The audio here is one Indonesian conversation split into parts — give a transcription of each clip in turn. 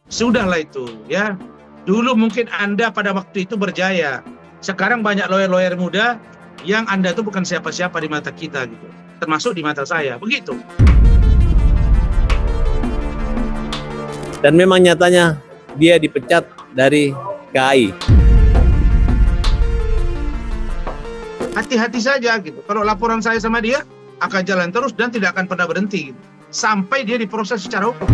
Sudahlah itu ya. Dulu mungkin Anda pada waktu itu berjaya. Sekarang banyak lawyer-lawyer muda yang Anda itu bukan siapa-siapa di mata kita gitu. Termasuk di mata saya. Begitu. Dan memang nyatanya dia dipecat dari KAI. Hati-hati saja gitu. Kalau laporan saya sama dia akan jalan terus dan tidak akan pernah berhenti gitu. Sampai dia diproses secara hukum.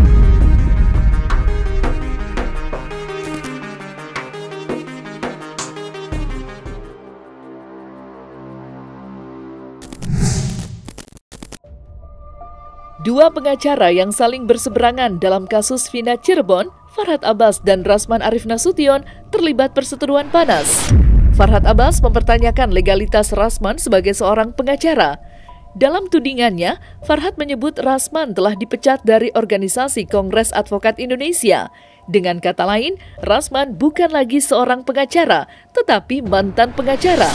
Dua pengacara yang saling berseberangan dalam kasus Vina Cirebon, Farhad Abbas dan Rasman Arif Nasution terlibat perseteruan panas. Farhad Abbas mempertanyakan legalitas Rasman sebagai seorang pengacara. Dalam tudingannya, Farhad menyebut Rasman telah dipecat dari organisasi Kongres Advokat Indonesia. Dengan kata lain, Rasman bukan lagi seorang pengacara, tetapi mantan pengacara.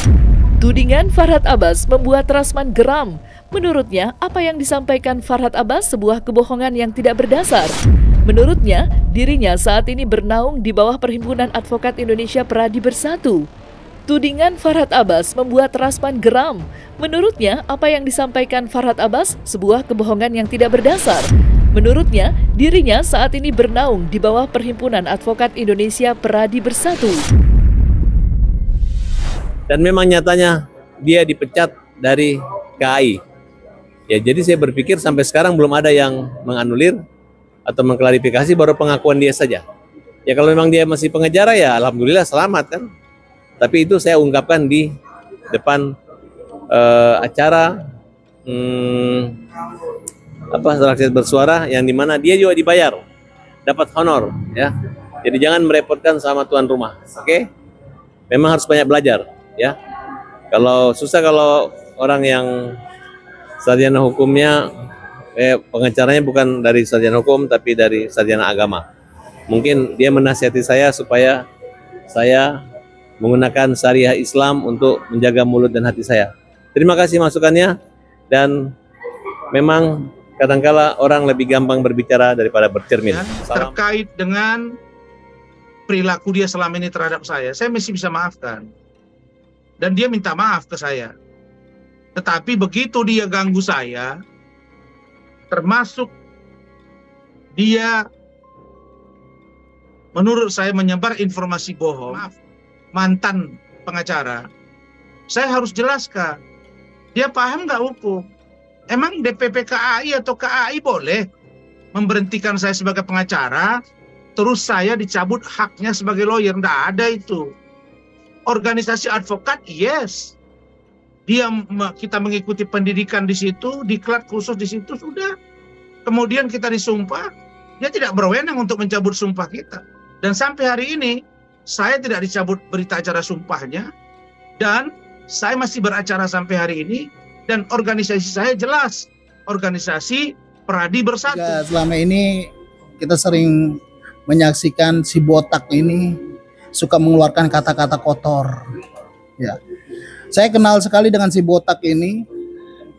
Tudingan Farhad Abbas membuat Rasman geram. Menurutnya, apa yang disampaikan Farhad Abbas sebuah kebohongan yang tidak berdasar. Menurutnya, dirinya saat ini bernaung di bawah Perhimpunan Advokat Indonesia Pradi Bersatu. Tudingan Farhad Abbas membuat Rasman geram. Menurutnya, apa yang disampaikan Farhad Abbas sebuah kebohongan yang tidak berdasar. Menurutnya, dirinya saat ini bernaung di bawah Perhimpunan Advokat Indonesia Pradi Bersatu. Dan memang nyatanya dia dipecat dari KAI. Ya, jadi saya berpikir sampai sekarang belum ada yang menganulir atau mengklarifikasi, baru pengakuan dia saja. Ya kalau memang dia masih pengacara ya alhamdulillah selamat kan. Tapi itu saya ungkapkan di depan acara rakyat bersuara yang dimana dia juga dibayar, dapat honor ya. Jadi jangan merepotkan sama tuan rumah, oke? Memang harus banyak belajar ya. Kalau susah kalau orang yang sarjana hukumnya, pengacaranya bukan dari sarjana hukum tapi dari sarjana agama. Mungkin dia menasihati saya supaya saya menggunakan syariah Islam untuk menjaga mulut dan hati saya. Terima kasih masukannya, dan memang kadangkala orang lebih gampang berbicara daripada bercermin. Terkait dengan perilaku dia selama ini terhadap saya masih bisa maafkan. Dan dia minta maaf ke saya. Tetapi begitu dia ganggu saya, termasuk dia menurut saya menyebar informasi bohong, mantan pengacara, saya harus jelaskan. Dia paham nggak hukum? Emang DPP KAI atau KAI boleh memberhentikan saya sebagai pengacara, terus saya dicabut haknya sebagai lawyer? Nggak ada itu. Organisasi advokat, yes. Kita mengikuti pendidikan di situ, diklat khusus di situ, sudah. Kemudian kita disumpah, dia tidak berwenang untuk mencabut sumpah kita. Dan sampai hari ini, saya tidak dicabut berita acara sumpahnya, dan saya masih beracara sampai hari ini, dan organisasi saya jelas, organisasi Pradi Bersatu. Ya, selama ini kita sering menyaksikan si botak ini suka mengeluarkan kata-kata kotor. Ya. Saya kenal sekali dengan si botak ini,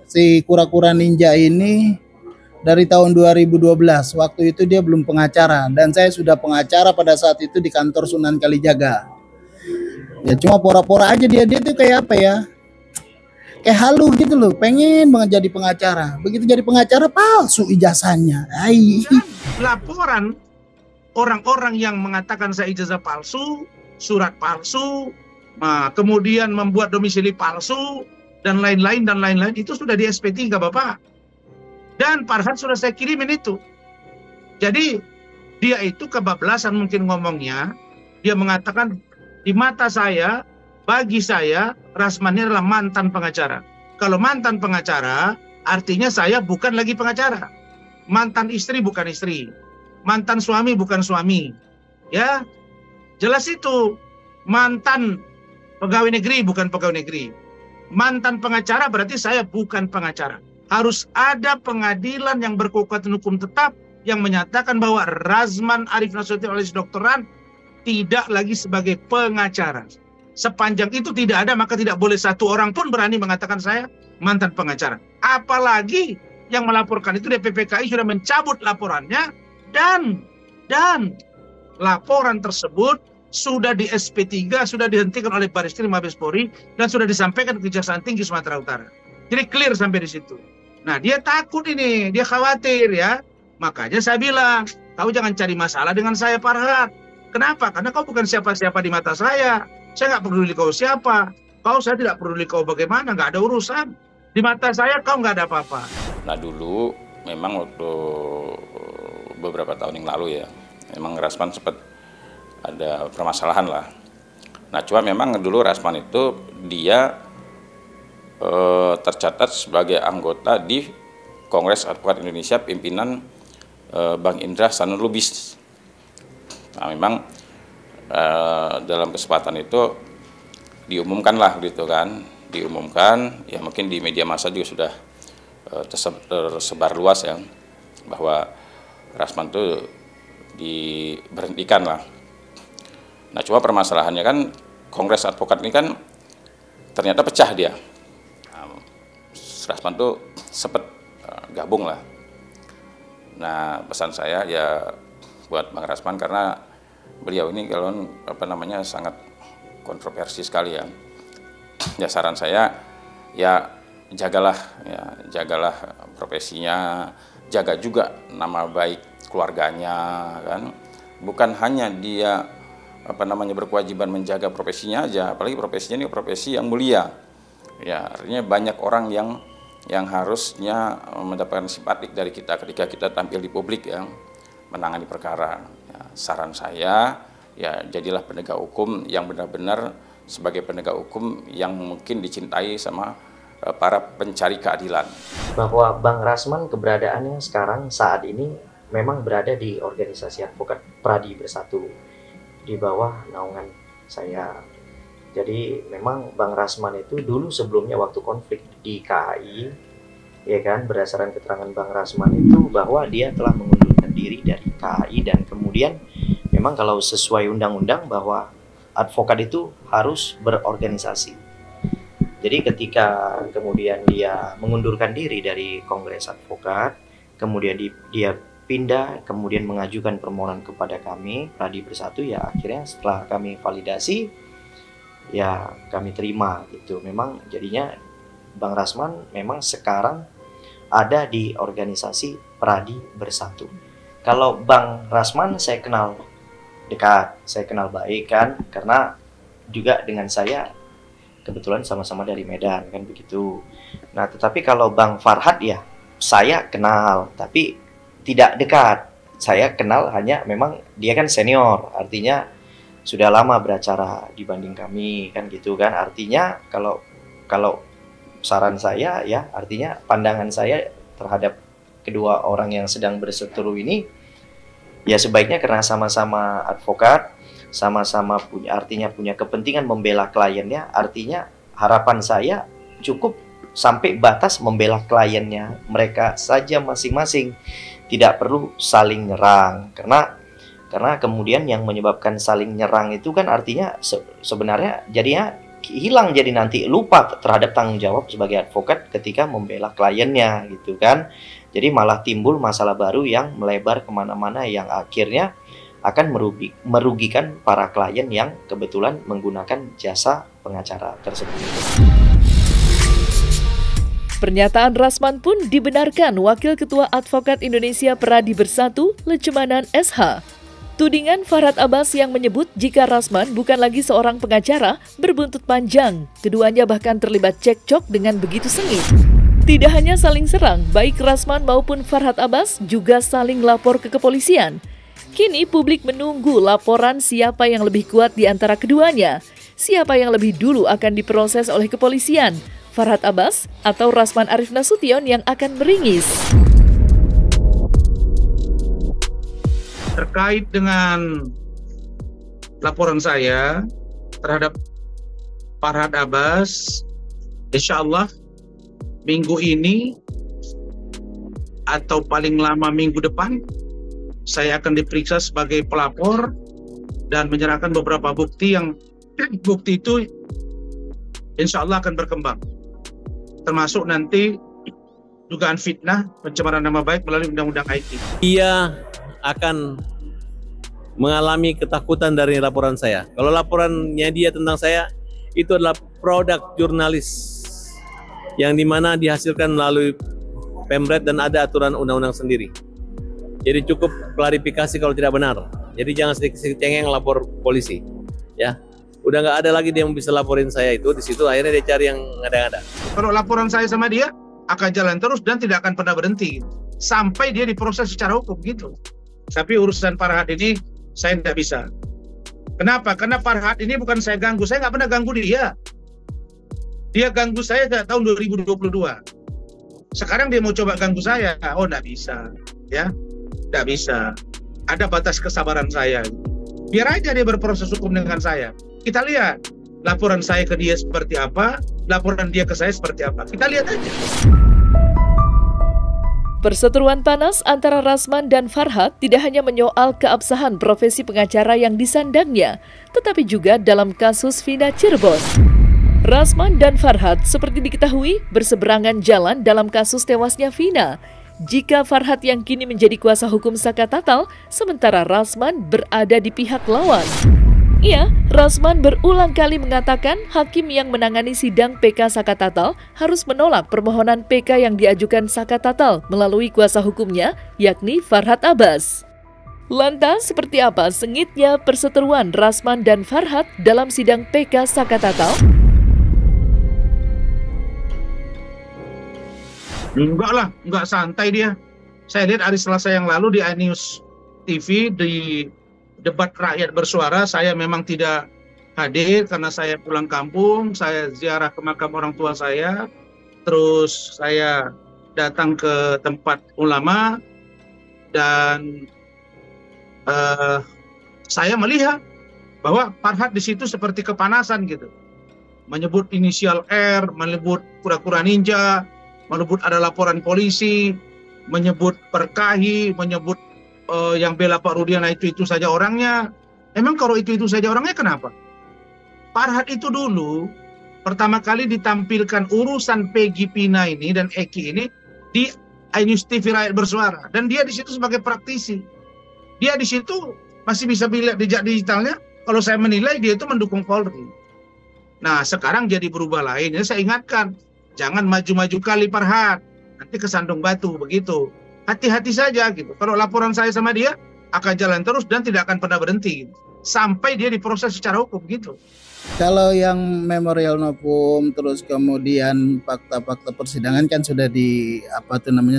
si kura-kura ninja ini dari tahun 2012. Waktu itu dia belum pengacara dan saya sudah pengacara pada saat itu di kantor Sunan Kalijaga. Ya cuma pora-pora aja dia tuh kayak apa ya? Kayak halu gitu loh, pengen banget jadi pengacara. Begitu jadi pengacara palsu ijazahnya. Laporan orang-orang yang mengatakan saya ijazah palsu, surat palsu, kemudian membuat domisili palsu, dan lain-lain, itu sudah di SP3 Bapak. Dan Farhad sudah saya kirimin itu. Jadi dia itu kebablasan mungkin ngomongnya. Dia mengatakan di mata saya, bagi saya, Rasman ini adalah mantan pengacara. Kalau mantan pengacara, artinya saya bukan lagi pengacara. Mantan istri bukan istri. Mantan suami bukan suami. Ya, jelas itu. Mantan pegawai negeri bukan pegawai negeri. Mantan pengacara berarti saya bukan pengacara. Harus ada pengadilan yang berkekuatan hukum tetap yang menyatakan bahwa Rasman Arif Nasution alias Dr. Ran tidak lagi sebagai pengacara. Sepanjang itu tidak ada, maka tidak boleh satu orang pun berani mengatakan saya mantan pengacara. Apalagi yang melaporkan itu DPP KAI sudah mencabut laporannya dan laporan tersebut sudah di SP3, sudah dihentikan oleh Baris Krim Mabes Polri, dan sudah disampaikan ke Kejaksaan Tinggi Sumatera Utara. Jadi clear sampai di situ. Nah, dia takut ini, dia khawatir ya. Makanya saya bilang, kau jangan cari masalah dengan saya, Farhat. Kenapa? Karena kau bukan siapa-siapa di mata saya. Saya nggak peduli kau siapa. Saya tidak peduli kau bagaimana, nggak ada urusan. Di mata saya kau nggak ada apa-apa. Nah dulu memang waktu beberapa tahun yang lalu ya, memang Rasman sempat ada permasalahan lah. Nah cuma memang dulu Rasman itu dia tercatat sebagai anggota di Kongres Advokat Indonesia pimpinan Bang Indra Sanur Lubis. Nah memang dalam kesempatan itu diumumkan lah gitu kan, diumumkan ya mungkin di media massa juga sudah tersebar luas ya bahwa Rasman itu diberhentikan lah. Nah cuma permasalahannya kan Kongres Advokat ini kan ternyata pecah dia. Nah, Rasman tuh sempat gabung lah. Nah pesan saya ya buat Bang Rasman, karena beliau ini kalau sangat kontroversi sekali ya. Ya saran saya ya jagalah profesinya, jaga juga nama baik keluarganya kan. Bukan hanya dia berkewajiban menjaga profesinya aja, apalagi profesinya ini profesi yang mulia. Ya, artinya banyak orang yang harusnya mendapatkan simpatik dari kita ketika kita tampil di publik ya, menangani perkara. Ya, saran saya ya jadilah penegak hukum yang benar-benar sebagai penegak hukum yang mungkin dicintai sama para pencari keadilan. Bahwa Bang Rasman keberadaannya sekarang saat ini memang berada di organisasi advokat Pradi Bersatu di bawah naungan saya. Jadi memang Bang Rasman itu dulu sebelumnya waktu konflik di KAI, ya kan, berdasarkan keterangan Bang Rasman itu bahwa dia telah mengundurkan diri dari KAI, dan kemudian memang kalau sesuai undang-undang bahwa advokat itu harus berorganisasi. Jadi ketika kemudian dia mengundurkan diri dari Kongres Advokat, kemudian dia pindah, kemudian mengajukan permohonan kepada kami, Pradi Bersatu, ya akhirnya setelah kami validasi, ya kami terima gitu. Memang jadinya Bang Rasman memang sekarang ada di organisasi Pradi Bersatu. Kalau Bang Rasman saya kenal dekat, saya kenal baik kan, karena juga dengan saya kebetulan sama-sama dari Medan kan begitu. Nah tetapi kalau Bang Farhat ya saya kenal tapi tidak dekat. Saya kenal hanya memang dia kan senior, artinya sudah lama beracara dibanding kami kan gitu kan. Artinya kalau saran saya ya, artinya pandangan saya terhadap kedua orang yang sedang berseteru ini ya sebaiknya karena sama-sama advokat, sama-sama punya kepentingan membela kliennya, artinya harapan saya cukup sampai batas membela kliennya mereka saja masing-masing, tidak perlu saling nyerang, karena kemudian yang menyebabkan saling nyerang itu kan artinya sebenarnya jadinya hilang, jadi nanti lupa terhadap tanggung jawab sebagai advokat ketika membela kliennya gitu kan. Jadi malah timbul masalah baru yang melebar kemana-mana yang akhirnya akan merugikan para klien yang kebetulan menggunakan jasa pengacara tersebut. Pernyataan Rasman pun dibenarkan Wakil Ketua Advokat Indonesia Pradi Bersatu, Lecemanan SH. Tudingan Farhat Abbas yang menyebut jika Rasman bukan lagi seorang pengacara berbuntut panjang. Keduanya bahkan terlibat cekcok dengan begitu sengit. Tidak hanya saling serang, baik Rasman maupun Farhat Abbas juga saling lapor ke kepolisian. Kini publik menunggu laporan siapa yang lebih kuat di antara keduanya. Siapa yang lebih dulu akan diproses oleh kepolisian, Farhat Abbas atau Rasman Arif Nasution yang akan meringis. Terkait dengan laporan saya terhadap Farhat Abbas, insya Allah minggu ini atau paling lama minggu depan saya akan diperiksa sebagai pelapor dan menyerahkan beberapa bukti yang bukti itu insya Allah akan berkembang, termasuk nanti dugaan fitnah, pencemaran nama baik melalui undang-undang IT. Ia akan mengalami ketakutan dari laporan saya. Kalau laporannya dia tentang saya, itu adalah produk jurnalis yang dimana dihasilkan melalui Pemret dan ada aturan undang-undang sendiri. Jadi cukup klarifikasi kalau tidak benar. Jadi jangan sedikit-sedikit cengeng lapor polisi, ya. Udah nggak ada lagi dia yang bisa laporin saya itu. Di situ akhirnya dia cari yang ngada-ngada. Kalau laporan saya sama dia akan jalan terus dan tidak akan pernah berhenti sampai dia diproses secara hukum gitu. Tapi urusan Farhad ini saya tidak bisa. Kenapa? Karena Farhad ini bukan saya ganggu. Saya nggak pernah ganggu dia. Dia ganggu saya sejak tahun 2022. Sekarang dia mau coba ganggu saya. Oh, nggak bisa, ya, nggak bisa. Ada batas kesabaran saya. Biar aja dia berproses hukum dengan saya. Kita lihat laporan saya ke dia seperti apa, laporan dia ke saya seperti apa. Kita lihat aja. Perseteruan panas antara Rasman dan Farhad tidak hanya menyoal keabsahan profesi pengacara yang disandangnya, tetapi juga dalam kasus Vina Cirebon. Rasman dan Farhad seperti diketahui berseberangan jalan dalam kasus tewasnya Vina. Jika Farhad yang kini menjadi kuasa hukum Saka Tatal, sementara Rasman berada di pihak lawan. Ya, Rasman berulang kali mengatakan hakim yang menangani sidang PK Saka Tatal harus menolak permohonan PK yang diajukan Saka Tatal melalui kuasa hukumnya, yakni Farhad Abbas. Lantas, seperti apa sengitnya perseteruan Rasman dan Farhad dalam sidang PK Saka Tatal? Enggak lah, enggak santai dia. Saya lihat hari Selasa yang lalu di iNews TV, di debat rakyat bersuara, saya memang tidak hadir karena saya pulang kampung, saya ziarah ke makam orang tua saya, terus saya datang ke tempat ulama, dan saya melihat bahwa Farhad di situ seperti kepanasan gitu. Menyebut inisial R, menyebut kura-kura ninja, menyebut ada laporan polisi, menyebut perkahi, menyebut yang bela Pak Rudiana itu saja orangnya. Emang kalau itu saja orangnya kenapa? Farhad itu dulu pertama kali ditampilkan urusan Peggy Pina ini dan Eki ini di iNews TV Rakyat Bersuara, dan dia di situ sebagai praktisi. Dia di situ masih bisa lihat jejak digitalnya. Kalau saya menilai dia itu mendukung Polri. Nah, sekarang jadi berubah lain. Jadi saya ingatkan, jangan maju-maju kali Farhad, nanti kesandung batu begitu. Hati-hati saja gitu. Kalau laporan saya sama dia akan jalan terus dan tidak akan pernah berhenti sampai dia diproses secara hukum gitu. Kalau yang memorial novum terus kemudian fakta-fakta persidangan kan sudah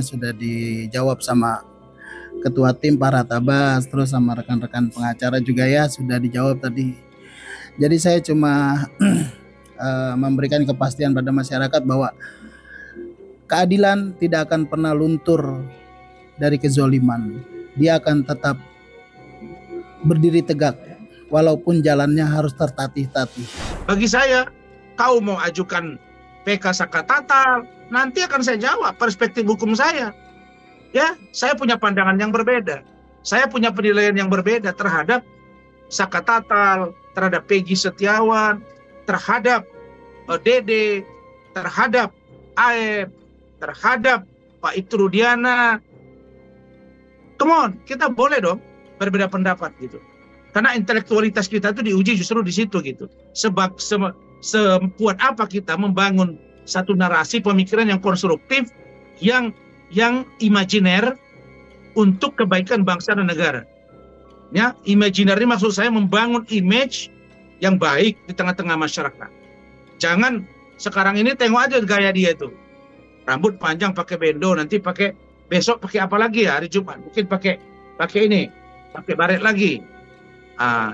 sudah dijawab sama ketua tim Farhad Abbas, terus sama rekan-rekan pengacara juga ya sudah dijawab tadi. Jadi saya cuma memberikan kepastian pada masyarakat bahwa keadilan tidak akan pernah luntur dari kezoliman. Dia akan tetap berdiri tegak walaupun jalannya harus tertatih-tatih. Bagi saya, kau mau ajukan PK Saka Tatal, nanti akan saya jawab perspektif hukum saya. Ya, saya punya pandangan yang berbeda. Saya punya penilaian yang berbeda terhadap Saka Tatal, terhadap Peggy Setiawan, terhadap Dede, terhadap Aep, terhadap Pak Ibtu Rudiana. Come on, kita boleh dong berbeda pendapat gitu. Karena intelektualitas kita itu diuji justru di situ gitu. Sebab sekuat apa kita membangun satu narasi pemikiran yang konstruktif, yang imajiner untuk kebaikan bangsa dan negara. Ya, imajiner ini maksud saya membangun image yang baik di tengah-tengah masyarakat. Jangan sekarang ini tengok aja gaya dia itu. Rambut panjang pakai bendo, nanti besok pakai apa lagi ya hari Jumat? Mungkin pakai pakai baret lagi.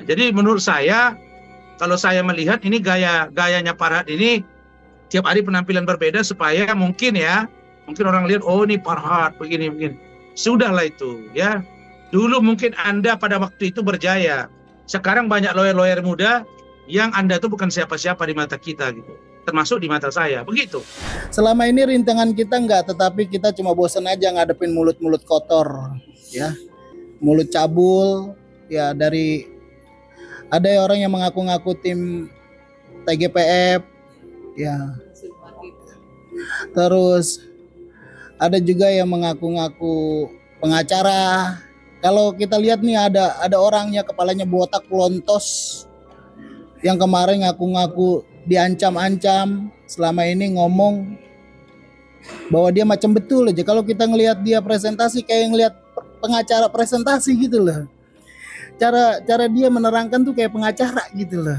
Jadi menurut saya, kalau saya melihat ini gayanya Farhad ini tiap hari penampilan berbeda supaya mungkin orang lihat, oh ini Farhad begini. Sudahlah itu ya. Dulu mungkin Anda pada waktu itu berjaya. Sekarang banyak lawyer-lawyer muda yang Anda itu bukan siapa-siapa di mata kita gitu. Termasuk di mata saya, begitu. Selama ini rintangan kita enggak, tetapi kita cuma bosan aja ngadepin mulut-mulut kotor, ya, mulut cabul, ya. Dari ada orang yang mengaku-ngaku tim TGPF, ya. Terus ada juga yang mengaku-ngaku pengacara, Kalau kita lihat nih ada orangnya kepalanya botak pelontos yang kemarin ngaku-ngaku diancam-ancam, selama ini ngomong bahwa dia macam betul aja. Kalau kita ngelihat dia presentasi kayak ngelihat pengacara presentasi gitu loh. Cara dia menerangkan tuh kayak pengacara gitu loh.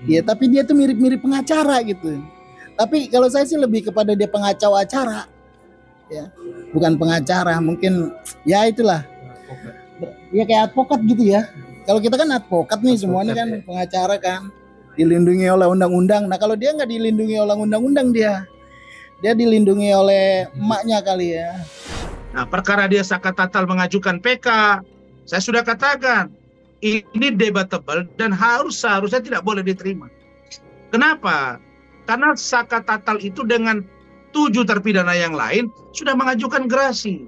Ya, tapi dia tuh mirip-mirip pengacara gitu. Tapi kalau saya sih lebih kepada dia pengacau acara. Ya, bukan pengacara, mungkin ya itulah. Ya kayak advokat gitu ya. Kalau kita kan advokat nih, semuanya kan pengacara kan, dilindungi oleh undang-undang. Nah kalau dia nggak dilindungi oleh undang-undang, dia dilindungi oleh emaknya kali ya. Nah, perkara dia Saka Tatal mengajukan PK, saya sudah katakan ini debatable dan seharusnya tidak boleh diterima. Kenapa? Karena Saka Tatal itu dengan 7 terpidana yang lain sudah mengajukan gerasi.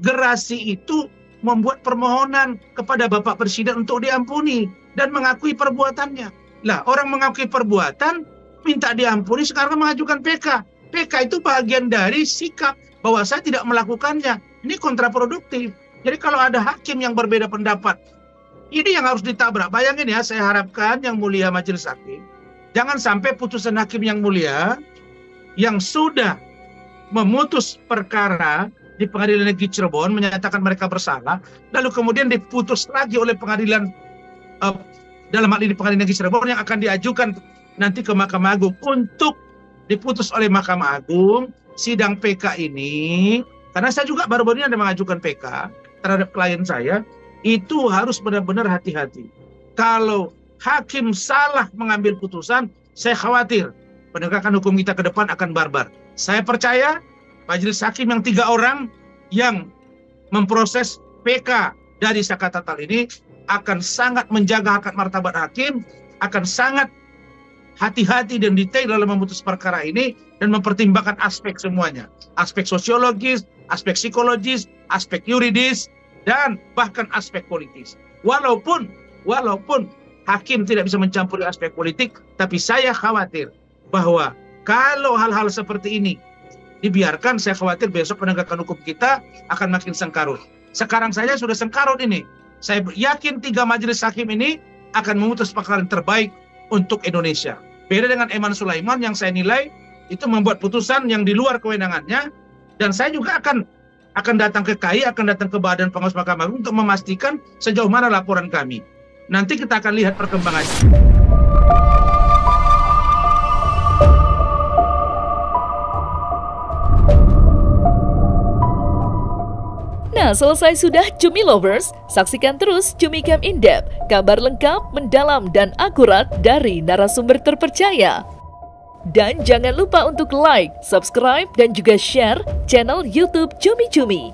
Gerasi itu membuat permohonan kepada Bapak Presiden untuk diampuni dan mengakui perbuatannya. Lah, orang mengakui perbuatan, minta diampuni, sekarang mengajukan PK. PK itu bagian dari sikap bahwa saya tidak melakukannya. Ini kontraproduktif. Jadi kalau ada hakim yang berbeda pendapat, ini yang harus ditabrak. Bayangin ya, saya harapkan yang mulia majelis hakim, jangan sampai putusan hakim yang mulia yang sudah memutus perkara di Pengadilan Negeri Cirebon menyatakan mereka bersalah, lalu kemudian diputus lagi oleh pengadilan dalam hal ini Pengadilan Negeri Cirebon yang akan diajukan nanti ke Mahkamah Agung untuk diputus oleh Mahkamah Agung sidang PK ini. Karena saya juga baru-baru ini ada mengajukan PK terhadap klien saya, itu harus benar-benar hati-hati. Kalau hakim salah mengambil putusan, saya khawatir penegakan hukum kita ke depan akan barbar. Saya percaya majelis hakim yang 3 orang yang memproses PK dari Saka Tatal ini akan sangat menjaga harkat martabat hakim, akan sangat hati-hati dan detail dalam memutus perkara ini dan mempertimbangkan aspek semuanya. Aspek sosiologis, aspek psikologis, aspek yuridis, dan bahkan aspek politis. Walaupun hakim tidak bisa mencampuri aspek politik, tapi saya khawatir bahwa kalau hal-hal seperti ini dibiarkan, saya khawatir besok penegakan hukum kita akan makin sengkarut. Sekarang saja sudah sengkarut ini. Saya yakin 3 majelis hakim ini akan memutus perkara yang terbaik untuk Indonesia. Beda dengan Eman Sulaiman yang saya nilai itu membuat putusan yang di luar kewenangannya, dan saya juga akan datang ke KAI, akan datang ke Badan Pengawas Mahkamah Agung untuk memastikan sejauh mana laporan kami. Nanti kita akan lihat perkembangannya. Nah, selesai sudah Cumi Lovers, saksikan terus Cumi Camp In-Depth, kabar lengkap, mendalam, dan akurat dari narasumber terpercaya. Dan jangan lupa untuk like, subscribe, dan juga share channel YouTube Cumi Cumi.